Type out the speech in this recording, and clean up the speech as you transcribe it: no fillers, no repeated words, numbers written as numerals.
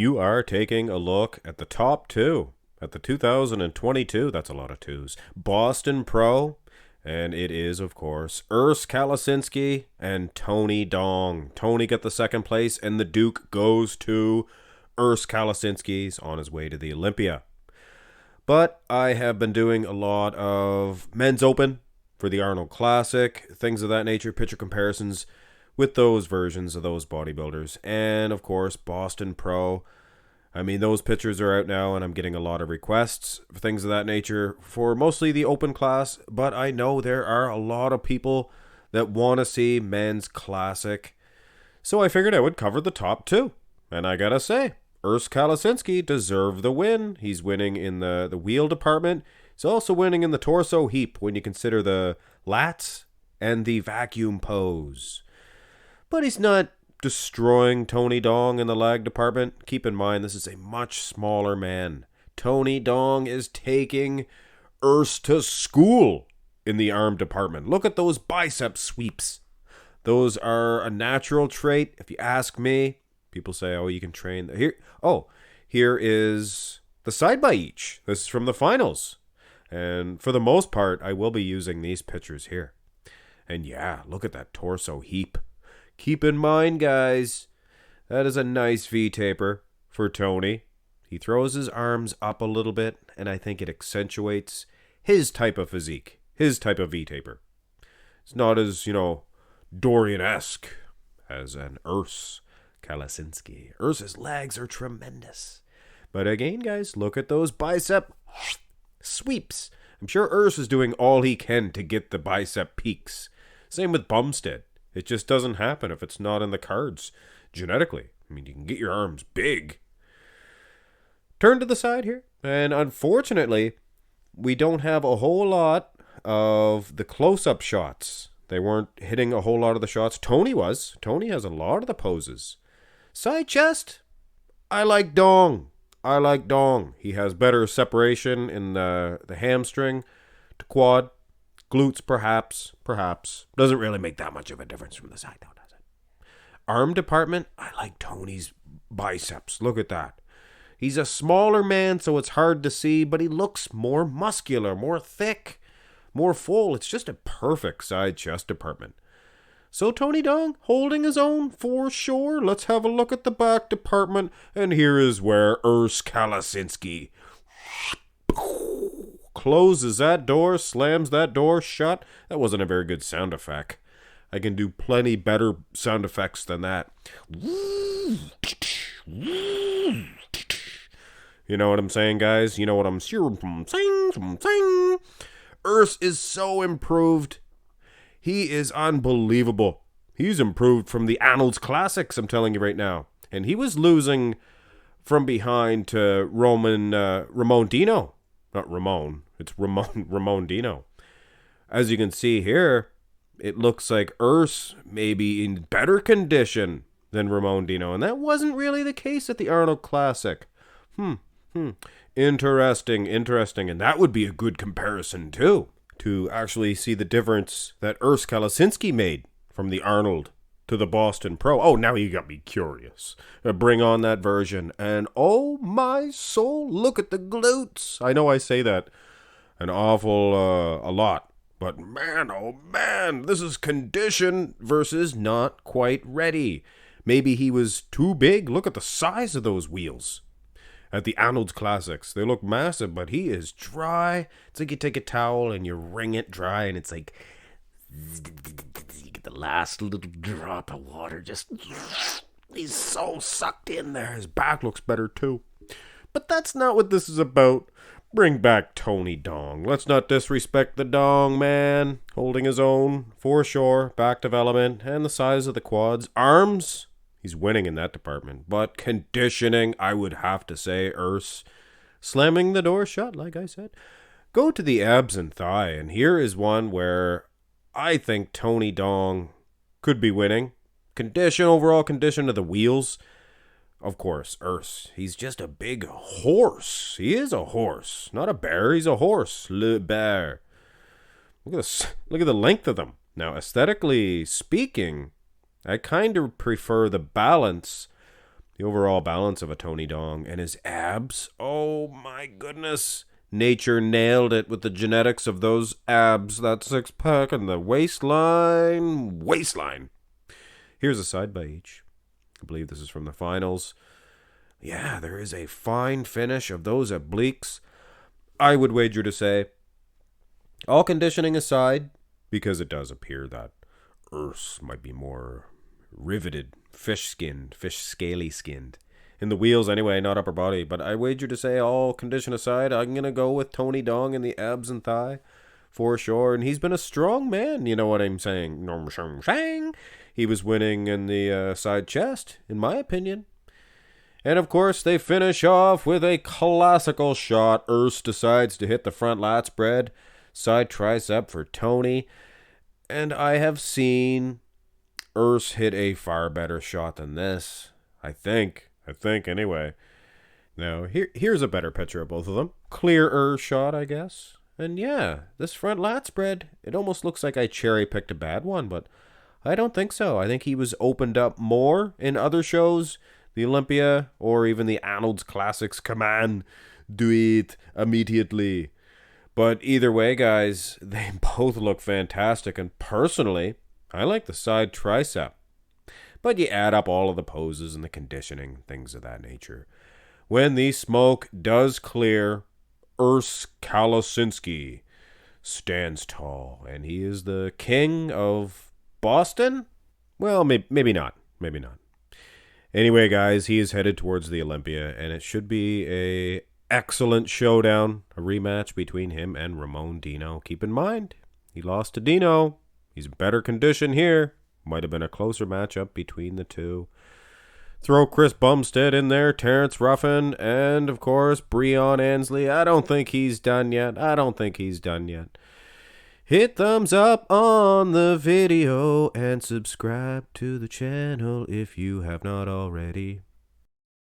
You are taking a look at the top two at the 2022, that's a lot of twos, Boston Pro, and it is, of course, URS KALECINSKI and Tony Duong. Tony got the second place, and the Duke goes to URS KALECINSKI. He's on his way to the Olympia. But I have been doing a lot of men's open for the Arnold Classic, things of that nature, picture comparisons with those versions of those bodybuilders. And, of course, Boston Pro. I mean, those pictures are out now, and I'm getting a lot of requests for things of that nature for mostly the open class. But I know there are a lot of people that want to see men's classic. So I figured I would cover the top two. And I gotta say, URS KALECINSKI deserved the win. He's winning in the wheel department. He's also winning in the torso heap when you consider the lats and the vacuum pose. But he's not destroying Tony Duong in the lag department. Keep in mind, this is a much smaller man. Tony Duong is taking URS to school in the arm department. Look at those bicep sweeps. Those are a natural trait, if you ask me. People say, oh, you can train. Here is the side by each. This is from the finals. And for the most part, I will be using these pictures here. And yeah, look at that torso heap. Keep in mind, guys, that is a nice V-taper for Tony. He throws his arms up a little bit, and I think it accentuates his type of physique, his type of V-taper. It's not as, Dorian-esque as an URS KALECINSKI. URS's legs are tremendous. But again, guys, look at those bicep sweeps. I'm sure URS is doing all he can to get the bicep peaks. Same with Bumstead. It just doesn't happen if it's not in the cards genetically. I mean, you can get your arms big. Turn to the side here. And unfortunately, we don't have a whole lot of the close-up shots. They weren't hitting a whole lot of the shots. Tony was. Tony has a lot of the poses. Side chest, I like Duong. He has better separation in the hamstring to quad. Glutes, perhaps. Doesn't really make that much of a difference from the side, though, does it? Arm department, I like Tony's biceps. Look at that. He's a smaller man, so it's hard to see, but he looks more muscular, more thick, more full. It's just a perfect side chest department. So Tony Duong holding his own for sure. Let's have a look at the back department, and here is where URS KALECINSKI closes that door, slams that door shut. That wasn't a very good sound effect. I can do plenty better sound effects than that. You know what I'm saying, guys? You know what I'm saying? URS is so improved. He is unbelievable. He's improved from the Arnold's Classics, I'm telling you right now. And he was losing from behind to Ramon Dino. Not Ramon. It's Ramon Dino. As you can see here, it looks like URS may be in better condition than Ramon Dino. And that wasn't really the case at the Arnold Classic. Interesting. And that would be a good comparison, too, to actually see the difference that URS KALECINSKI made from the Arnold to the Boston Pro. Oh, now you got me curious. Bring on that version. And oh my soul, look at the glutes. I know I say that an awful a lot. But man, oh man, this is condition versus not quite ready. Maybe he was too big. Look at the size of those wheels. At the Arnold's Classics, they look massive, but he is dry. It's like you take a towel and you wring it dry, and it's like you get the last little drop of water. Just he's so sucked in there. His back looks better too. But that's not what this is about. Bring back Tony Duong. Let's not disrespect the Duong man. Holding his own, for sure. Back development and the size of the quads. Arms, he's winning in that department. But conditioning, I would have to say URS. Slamming the door shut, like I said. Go to the abs and thigh, and here is one where I think Tony Duong could be winning. Overall condition of the wheels. Of course, URS. He's just a big horse. He is a horse. Not a bear, he's a horse. Le bear. Look at the length of them. Now, aesthetically speaking, I kind of prefer the balance The overall balance of a Tony Dong and his abs. Oh my goodness. Nature nailed it with the genetics of those abs, that six pack, and the waistline. Waistline. Here's a side by each. I believe this is from the finals. Yeah, there is a fine finish of those obliques. I would wager to say, all conditioning aside, because it does appear that Urs might be more riveted, fish-skinned, fish-scaly-skinned. In the wheels anyway, not upper body. But I wager to say, all condition aside, I'm going to go with Tony Dong in the abs and thigh for sure. And he's been a strong man, you know what I'm saying. He was winning in the side chest, in my opinion. And of course, they finish off with a classical shot. Urs decides to hit the front lat spread. Side tricep for Tony. And I have seen Urs hit a far better shot than this. I think anyway. Now, here's a better picture of both of them. Clearer shot, I guess. And yeah, this front lat spread, it almost looks like I cherry-picked a bad one, but I don't think so. I think he was opened up more in other shows. The Olympia, or even the Arnold's Classics. Come on, do it immediately. But either way, guys, they both look fantastic. And personally, I like the side tricep. But you add up all of the poses and the conditioning, things of that nature. When the smoke does clear, Urs Kalecinski stands tall. And he is the king of Boston? Well, maybe not. Maybe not. Anyway, guys, he is headed towards the Olympia, and it should be a excellent showdown, a rematch between him and Ramon Dino. Keep in mind, he lost to Dino. He's in better condition here. Might have been a closer matchup between the two. Throw Chris Bumstead in there, Terrence Ruffin, and, of course, Breon Ansley. I don't think he's done yet. Hit thumbs up on the video and subscribe to the channel if you have not already.